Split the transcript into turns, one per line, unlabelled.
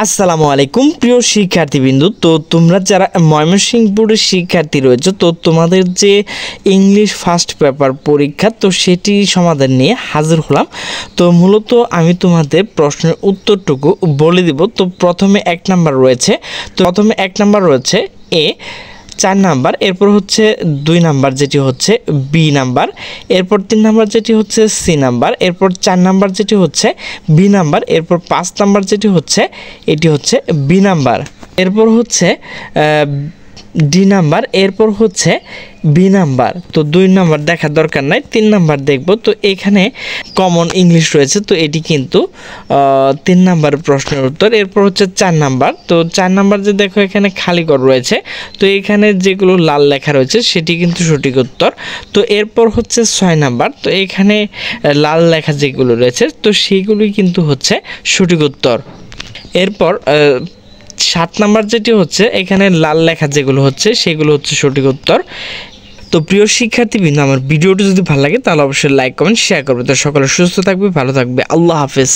আসসালামু আলাইকুম প্রিয় শিক্ষার্থীবৃন্দ। তো তোমরা যারা ময়মনসিংহ বোর্ডের শিক্ষার্থী রয়েছে, তো তোমাদের যে ইংলিশ ফার্স্ট পেপার পরীক্ষা, তো সেটি সমাধান নিয়ে হাজির হলাম। তো মূলত আমি তোমাদের প্রশ্নের উত্তরটুকু বলে দিব। তো প্রথমে 1 নাম্বার রয়েছে, এ 4 নাম্বার, এরপর হচ্ছে 2 নাম্বার যেটি হচ্ছে বি নাম্বার, এরপর 3 নাম্বার যেটি হচ্ছে সি নাম্বার, এরপর 4 নাম্বার যেটি হচ্ছে বি নাম্বার, এরপর 5 নাম্বার যেটি হচ্ছে এটি হচ্ছে বি নাম্বার, এরপর হচ্ছে ডি নাম্বার, এরপর হচ্ছে বি নাম্বার। তো 2 নাম্বার দেখার দরকার নাই, 3 নাম্বার দেখব। তো এখানে কমন ইংলিশ রয়েছে, তো এটি কিন্তু 3 নাম্বার প্রশ্নের উত্তর। এরপর হচ্ছে 4 নাম্বার। তো 4 নাম্বার যে দেখো এখানে খালি ঘর রয়েছে, তো এখানে যেগুলো লাল লেখা রয়েছে সেটি কিন্তু সঠিক উত্তর। তো এরপর হচ্ছে 6 নাম্বার। তো এখানে লাল লেখা যেগুলো রয়েছে তো সেইগুলোই কিন্তু হচ্ছে সঠিক উত্তর। এরপর 7 নাম্বার যেটি হচ্ছে এখানে লাল লেখা যেগুলো হচ্ছে সেগুলো হচ্ছে সঠিক উত্তর। তো প্রিয় শিক্ষার্থীবৃন্দ, আমার ভিডিওটি যদি ভালো লাগে তাহলে অবশ্যই লাইক কমেন্ট শেয়ার করবে। তো সকলে সুস্থ থাকবে, ভালো থাকবে, আল্লাহ হাফেজ।